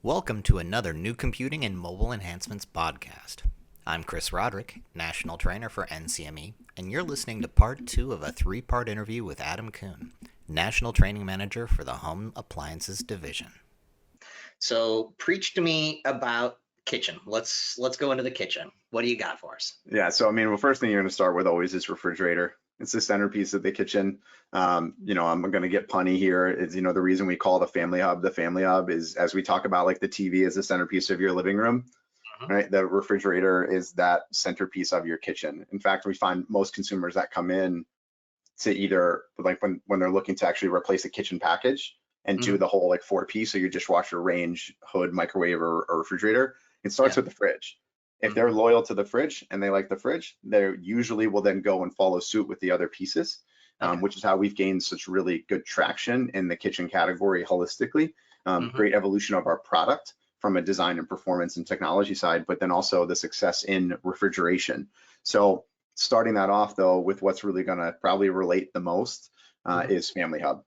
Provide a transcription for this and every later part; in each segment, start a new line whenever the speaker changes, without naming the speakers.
Welcome to another New Computing and Mobile Enhancements podcast. I'm Chris Roderick, National Trainer for NCME, and you're listening to part 2 of a 3-part interview with Adam Kuhn, National Training Manager for the Home Appliances Division. So preach to me about kitchen. Let's go into the kitchen. What do you got for us?
Yeah, so I mean, the first thing you're going to start with always is refrigerator. It's the centerpiece of the kitchen. I'm going to get punny here. It's, the reason we call the family hub is, as we talk about, like the TV is the centerpiece of your living room, right? The refrigerator is that centerpiece of your kitchen. In fact, we find most consumers that come in to either, like when they're looking to actually replace a kitchen package and do the whole like 4-piece, so your dishwasher, range, hood, microwave, or refrigerator, it starts with the fridge. If they're loyal to the fridge and they like the fridge, they usually will then go and follow suit with the other pieces, which is how we've gained such really good traction in the kitchen category holistically. Great evolution of our product from a design and performance and technology side, but then also the success in refrigeration. So starting that off though with what's really gonna probably relate the most is Family Hub.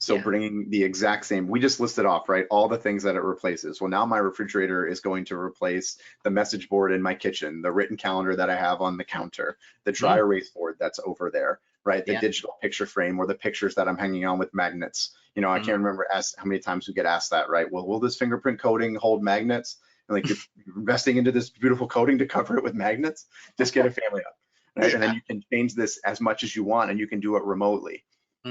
So bringing the exact same, we just listed off, right? All the things that it replaces. Well, now my refrigerator is going to replace the message board in my kitchen, the written calendar that I have on the counter, the dry erase board that's over there, right? The digital picture frame or the pictures that I'm hanging on with magnets. I can't remember how many times we get asked that, right? Well, will this fingerprint coating hold magnets? And like you're investing into this beautiful coating to cover it with magnets, just get a Family Hub, right? And then you can change this as much as you want and you can do it remotely.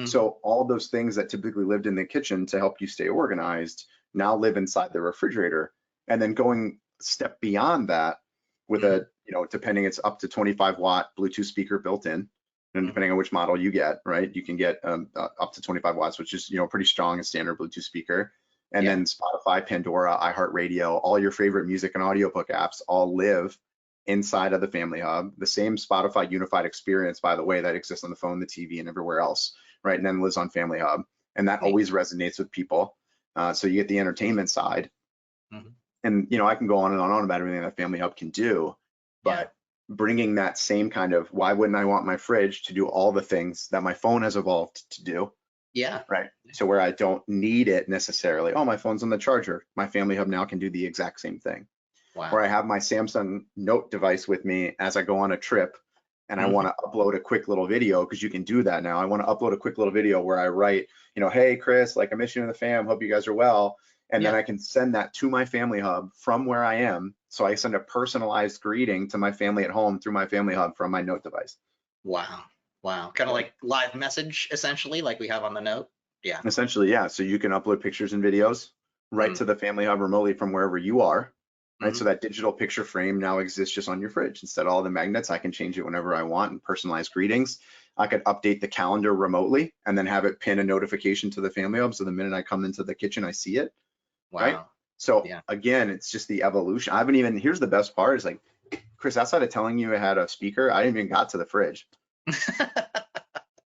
So all those things that typically lived in the kitchen to help you stay organized now live inside the refrigerator. And then going a step beyond that with a, depending, it's up to 25-watt Bluetooth speaker built in, and depending on which model you get, right, you can get up to 25 watts, which is, pretty strong and standard Bluetooth speaker. And then Spotify, Pandora, iHeartRadio, all your favorite music and audiobook apps all live inside of the Family Hub. The same Spotify unified experience, by the way, that exists on the phone, the TV, and everywhere else. Right, and then lives on Family Hub, and that always resonates with people. So you get the entertainment side, and I can go on and on about everything that Family Hub can do, but bringing that same kind of, why wouldn't I want my fridge to do all the things that my phone has evolved to do?
Yeah.
Right. So where I don't need it necessarily. Oh, my phone's on the charger. My Family Hub now can do the exact same thing.
Wow.
Or I have my Samsung Note device with me as I go on a trip. And I want to upload a quick little video, because you can do that now. I want to upload a quick little video where I write, hey, Chris, like I miss you in the fam, hope you guys are well. And then I can send that to my Family Hub from where I am. So I send a personalized greeting to my family at home through my Family Hub from my Note device.
Wow. Kind of like live message, essentially, like we have on the Note. Yeah.
Essentially, yeah. So you can upload pictures and videos right to the Family Hub remotely from wherever you are. Right, so that digital picture frame now exists just on your fridge. Instead of all the magnets, I can change it whenever I want and personalize greetings. I could update the calendar remotely and then have it pin a notification to the Family Hub, so the minute I come into the kitchen, I see it.
Wow.
Right? So again, it's just the evolution. I haven't even, here's the best part is like, Chris, outside of telling you it had a speaker, I didn't even got to the fridge.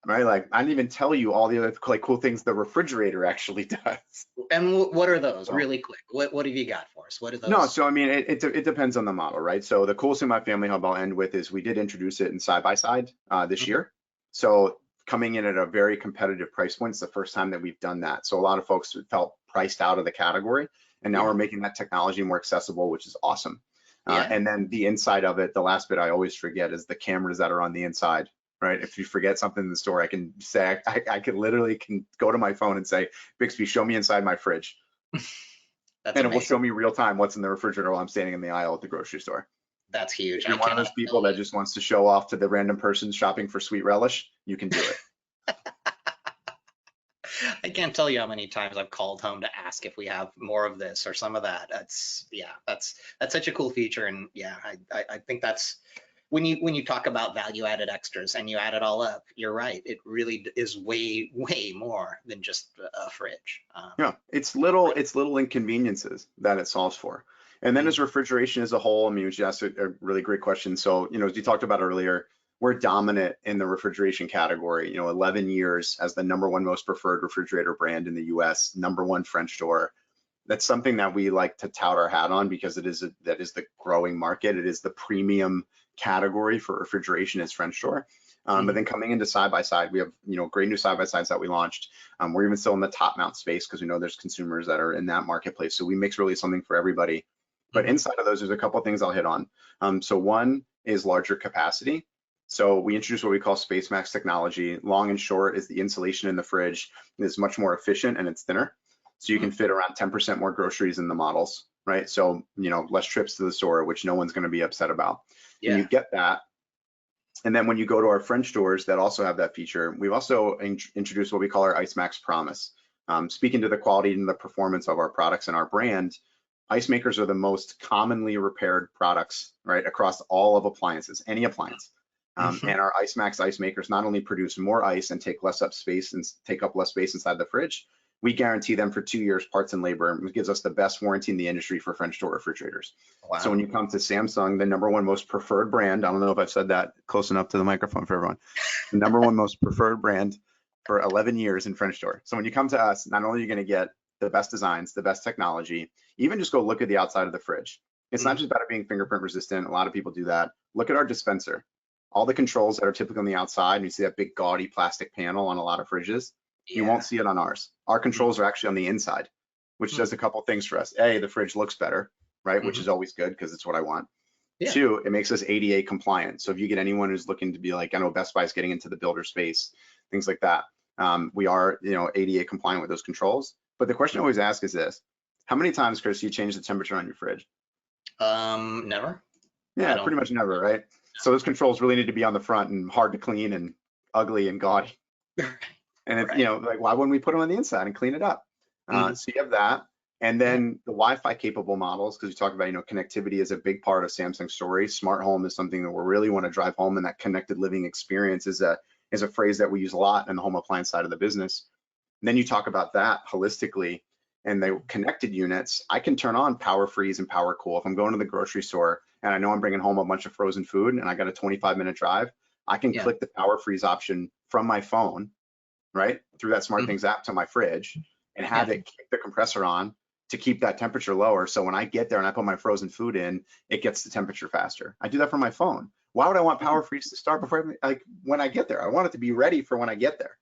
Right, like I didn't even tell you all the other cool things the refrigerator actually does.
And what are those, really quick? What have you got for us? What are those?
No, so I mean, it depends on the model, right? So the coolest thing about Family Hub I'll end with is we did introduce it in side-by-side this year. So coming in at a very competitive price point, it's the first time that we've done that. So a lot of folks felt priced out of the category, and now we're making that technology more accessible, which is awesome. And then the inside of it, the last bit I always forget is the cameras that are on the inside. Right. If you forget something in the store, I can say, I can literally go to my phone and say, Bixby, show me inside my fridge. And it will show me real time what's in the refrigerator while I'm standing in the aisle at the grocery store.
That's huge.
If you're one of those people that just wants to show off to the random person shopping for sweet relish, you can do it.
I can't tell you how many times I've called home to ask if we have more of this or some of that. That's such a cool feature. And I think that's, when you talk about value-added extras and you add it all up, you're right. It really is way more than just a fridge.
It's little inconveniences that it solves for. And then as refrigeration as a whole, I mean, you asked a really great question. So, as you talked about earlier, we're dominant in the refrigeration category. 11 years as the #1 most preferred refrigerator brand in the U.S., #1 French door. That's something that we like to tout our hat on, because that is the growing market. It is the premium category for refrigeration is French door. But then coming into side by side, we have, great new side by sides that we launched. We're even still in the top mount space because we know there's consumers that are in that marketplace. So we mix really something for everybody. But inside of those, there's a couple of things I'll hit on. So one is larger capacity. So we introduced what we call Space Max technology. Long and short is the insulation in the fridge is much more efficient and it's thinner. So you can fit around 10% more groceries in the models, right? So, less trips to the store, which no one's going to be upset about. And you get that. And then when you go to our French stores that also have that feature, we've also introduced what we call our Ice Max Promise. Speaking to the quality and the performance of our products and our brand, ice makers are the most commonly repaired products, right, across all of appliances, any appliance. And our Ice Max ice makers not only produce more ice and take up less space inside the fridge, we guarantee them for 2 years parts and labor. It gives us the best warranty in the industry for French door refrigerators. Wow. So when you come to Samsung, the #1 most preferred brand, I don't know if I've said that close enough to the microphone for everyone, the #1 most preferred brand for 11 years in French door. So when you come to us, not only are you going to get the best designs, the best technology, even just go look at the outside of the fridge. It's not just about it being fingerprint resistant. A lot of people do that. Look at our dispenser. All the controls that are typically on the outside, and you see that big gaudy plastic panel on a lot of fridges, you won't see it on ours. Our controls are actually on the inside, which does a couple things for us. A, the fridge looks better, right? Which is always good because it's what I want. 2, it makes us ADA compliant. So if you get anyone who's looking to be like, I know Best Buy is getting into the builder space, things like that. We are, ADA compliant with those controls. But the question I always ask is this: how many times, Chris, do you change the temperature on your fridge?
Never.
Yeah, pretty much never, right? So those controls really need to be on the front and hard to clean and ugly and gaudy. And it's, like, why wouldn't we put them on the inside and clean it up? So you have that. And then the Wi-Fi capable models, because we talk about, connectivity is a big part of Samsung's story. Smart home is something that we really want to drive home, and that connected living experience is a phrase that we use a lot in the home appliance side of the business. And then you talk about that holistically, and the connected units, I can turn on power freeze and power cool. If I'm going to the grocery store and I know I'm bringing home a bunch of frozen food and I got a 25-minute drive, I can click the power freeze option from my phone, right, through that SmartThings app to my fridge, and have it kick the compressor on to keep that temperature lower. So when I get there and I put my frozen food in, it gets the temperature faster. I do that from my phone. Why would I want power freeze to start before when I get there? I want it to be ready for when I get there.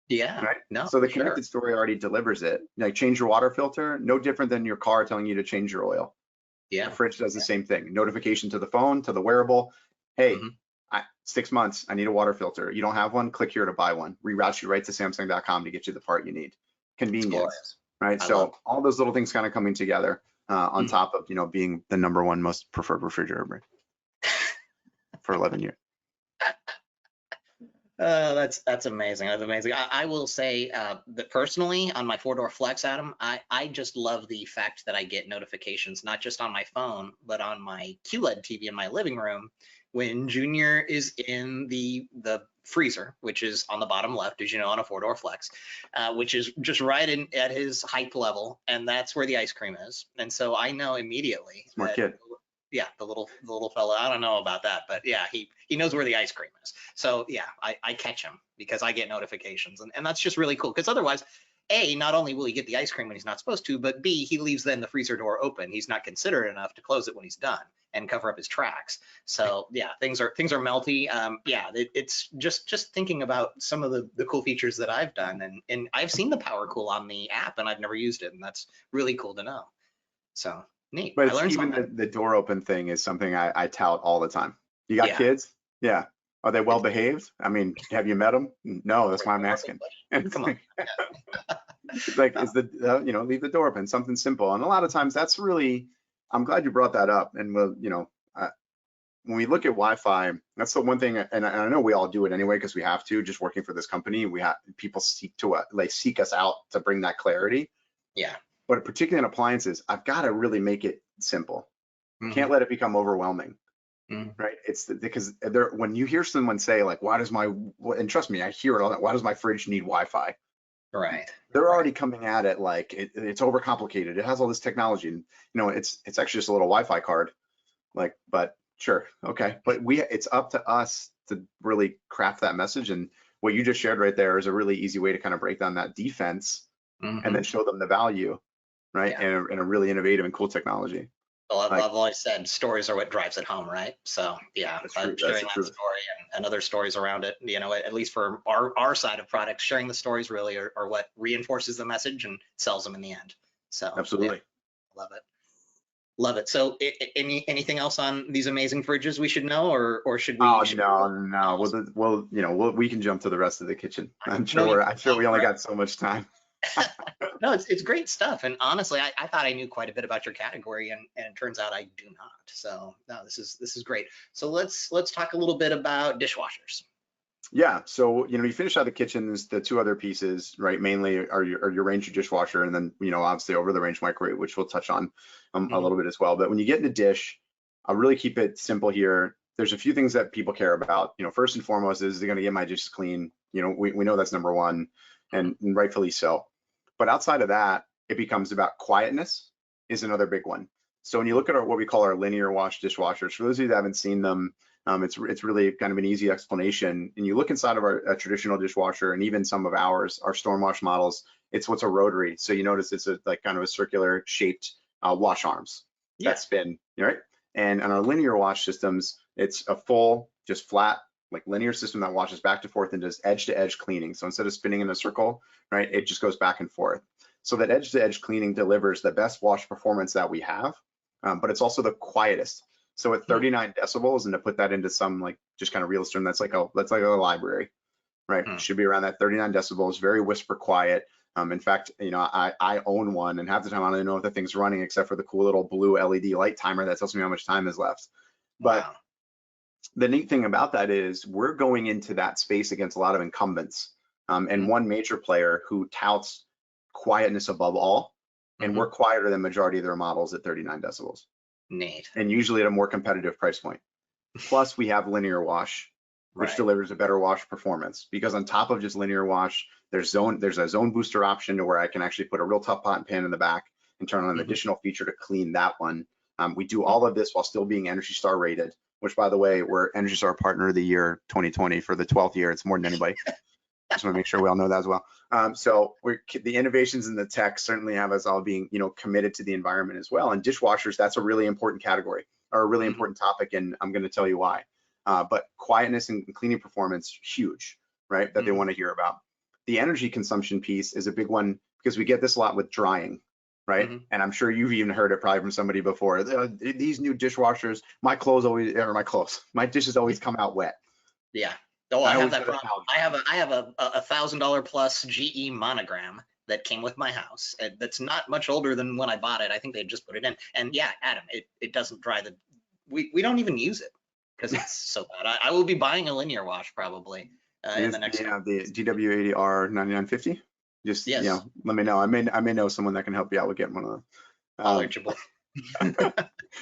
Yeah.
Right?
No.
So the connected story already delivers it. Like, change your water filter, no different than your car telling you to change your oil.
Yeah.
The fridge does the same thing. Notification to the phone, to the wearable. Hey, 6 months, I need a water filter. You don't have one? Click here to buy one. Reroute you right to Samsung.com to get you the part you need. Convenience, right? So all those little things kind of coming together on top of, being the #1 most preferred refrigerator brand for 11 years.
That's amazing. That's amazing. I will say that personally, on my 4-door Flex, Adam, I just love the fact that I get notifications, not just on my phone, but on my QLED TV in my living room when Junior is in the freezer, which is on the bottom left, as you know, on a 4-door Flex, which is just right in at his height level, and that's where the ice cream is. And so I know immediately.
Smart kid.
Yeah, the little fella. I don't know about that, but yeah, he knows where the ice cream is. So yeah, I catch him because I get notifications, and that's just really cool. Because otherwise, A, not only will he get the ice cream when he's not supposed to, but B, he leaves then the freezer door open. He's not considerate enough to close it when he's done and cover up his tracks. So yeah, things are melty. Yeah, it's just thinking about some of the cool features that I've done, and I've seen the Power Cool on the app, and I've never used it, and that's really cool to know. So. Neat.
But even the door open thing is something I tout all the time. You got kids? Yeah. Are they well behaved? I mean, have you met them? No, that's why I'm asking.
Come on.
Like, is leave the door open, something simple. And a lot of times that's really, I'm glad you brought that up. And we'll, when we look at Wi-Fi, that's the one thing, and I know we all do it anyway because we have to, just working for this company, people seek us out to bring that clarity.
Yeah.
But particularly in appliances, I've got to really make it simple. Can't let it become overwhelming, right? It's because when you hear someone say like, "Why does and trust me, I hear it all that. Why does my fridge need Wi-Fi?"
Right.
They're already coming at it like it's overcomplicated. It has all this technology, and it's actually just a little Wi-Fi card. Like, but sure, okay. But it's up to us to really craft that message, and what you just shared right there is a really easy way to kind of break down that defense and then show them the value. Right. Yeah. And a really innovative and cool technology.
Well,
Like,
I've always said stories are what drives it home, right? So yeah,
that's true. That's
sharing
the
that
truth.
story and other stories around it, at least for our side of products, sharing the stories really are what reinforces the message and sells them in the end. So yeah,
Absolutely.
love it. Love it. So anything else on these amazing fridges we should know, or should we?
Oh, no, no. We can jump to the rest of the kitchen.
No,
I'm sure we only got so much time.
no, it's great stuff. And honestly, I thought I knew quite a bit about your category, and it turns out I do not. So no, this is great. So let's talk a little bit about dishwashers.
Yeah. So, you finish out the kitchens, the two other pieces, right? Mainly are your range dishwasher, and then, obviously over the range microwave, which we'll touch on a
Mhm.
little bit as well. But when you get into dish, I'll really keep it simple here. There's a few things that people care about. First and foremost is they're going to get my dishes clean. We know that's number one, and rightfully so. But outside of that, it becomes about quietness is another big one. So when you look at what we call our linear wash dishwashers, for those of you that haven't seen them, it's really kind of an easy explanation. And you look inside of a traditional dishwasher, and even some of ours, our storm wash models, it's what's a rotary. So you notice it's like kind of a circular shaped wash arms that spin, right? And on our linear wash systems, it's a full, just flat, like linear system that washes back and forth and does edge to edge cleaning. So instead of spinning in a circle, right, it just goes back and forth. So that edge to edge cleaning delivers the best wash performance that we have, but it's also the quietest. So at 39 decibels, and to put that into some like just kind of real term, that's like a library, right? Should be around that 39 decibels, very whisper quiet. In fact, I own one, and half the time I don't even know if the thing's running except for the cool little blue LED light timer that tells me how much time is left. But
Wow.
the neat thing about that is we're going into that space against a lot of incumbents, and one major player who touts quietness above all, and we're quieter than majority of their models at 39 decibels.
Neat.
And usually at a more competitive price point. Plus we have linear wash, which
Right.
delivers a better wash performance, because on top of just linear wash, there's a zone booster option to where I can actually put a real tough pot and pan in the back and turn on an additional feature to clean that one. We do all of this while still being Energy Star rated, which, by the way, we're Energy Star Partner of the Year 2020 for the 12th year. It's more than anybody. Just want to make sure we all know that as well. So the innovations in the tech certainly have us all being, committed to the environment as well. And dishwashers, that's a really important category, or a really important topic, and I'm going to tell you why. But quietness and cleaning performance, huge, right? That they want to hear about. The energy consumption piece is a big one because we get this a lot with drying, right? And I'm sure you've even heard it probably from somebody before. These new dishwashers, my dishes always come out wet.
Yeah. Oh, I have that problem. I have a $1,000 plus GE monogram that came with my house. That's not much older than when I bought it. I think they just put it in. And yeah, Adam, it doesn't dry we don't even use it because it's so bad. I will be buying a linear wash probably in the next.
Yeah, the GW80R 9950. Just let me know. I may know someone that can help you out with getting one of them.
Eligible.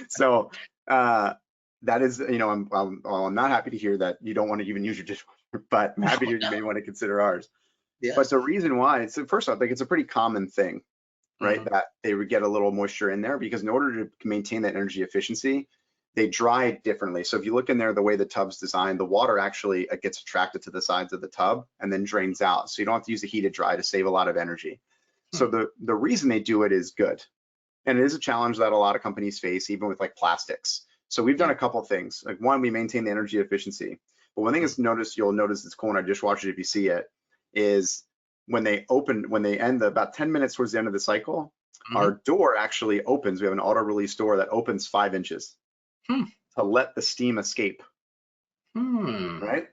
So that is, I'm not happy to hear that you don't want to even use your dishwasher, but I'm happy to hear you may want to consider ours.
Yes.
But the reason why, first off, like it's a pretty common thing, right? That they would get a little moisture in there, because in order to maintain that energy efficiency, they dry differently. So if you look in there, the way the tub's designed, the water actually gets attracted to the sides of the tub and then drains out. So you don't have to use the heated dry to save a lot of energy. So the reason they do it is good. And it is a challenge that a lot of companies face, even with like plastics. So we've done a couple things. Like one, we maintain the energy efficiency. But one thing you'll notice it's cool in our dishwashers if you see it, is when they end about 10 minutes towards the end of the cycle, our door actually opens. We have an auto release door that opens 5 inches to let the steam escape. Right?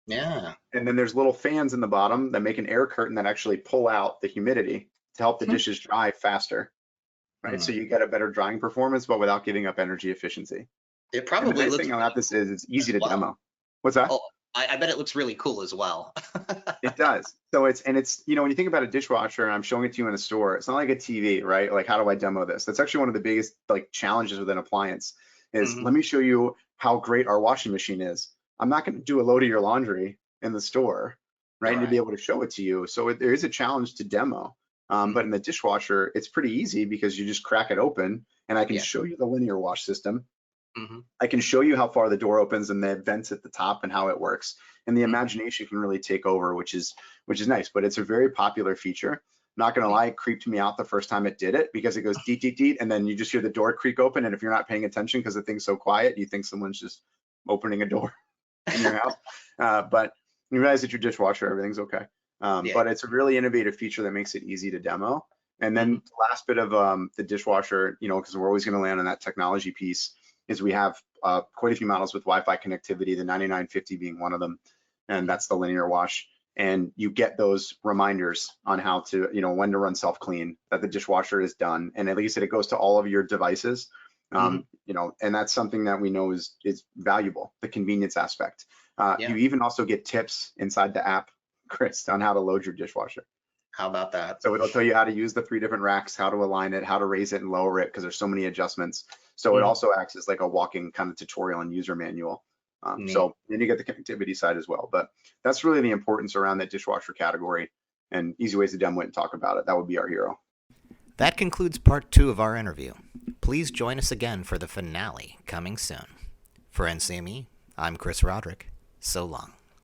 Yeah.
And then there's little fans in the bottom that make an air curtain that actually pull out the humidity to help the dishes dry faster. Right? So you get a better drying performance, but without giving up energy efficiency.
It probably
the nice
looks
thing about this is it's easy to demo. What's that?
Oh, I bet it looks really cool as well.
It does. So it's when you think about a dishwasher, and I'm showing it to you in a store, it's not like a TV, right? Like, how do I demo this? That's actually one of the biggest like challenges with an appliance is let me show you how great our washing machine is. I'm not going to do a load of your laundry in the store, right? And to be able to show it to you. So there is a challenge to demo. But in the dishwasher, it's pretty easy because you just crack it open, and I can show you the linear wash system. I can show you how far the door opens and the vents at the top and how it works. And the imagination can really take over, which is nice. But it's a very popular feature. Not gonna lie, it creeped me out the first time it did it because it goes deet, deet, deet, and then you just hear the door creak open. And if you're not paying attention because the thing's so quiet, you think someone's just opening a door in your house. But you realize that your dishwasher, everything's okay. But it's a really innovative feature that makes it easy to demo. And then the last bit of the dishwasher, because we're always gonna land on that technology piece, is we have quite a few models with Wi-Fi connectivity, the 9950 being one of them, and that's the linear wash. And you get those reminders on how to, when to run self-clean, that the dishwasher is done, and at least it goes to all of your devices. And that's something that we know is valuable, the convenience aspect. You even also get tips inside the app, Chris, on how to load your dishwasher.
How about that?
So it'll tell you how to use the 3 different racks, how to align it, how to raise it and lower it, because there's so many adjustments. So it also acts as like a walking kind of tutorial and user manual. So then you get the connectivity side as well. But that's really the importance around that dishwasher category, and easy ways to demo it and talk about it. That would be our hero.
That concludes part 2 of our interview. Please join us again for the finale coming soon. For NCME, I'm Chris Roderick. So long.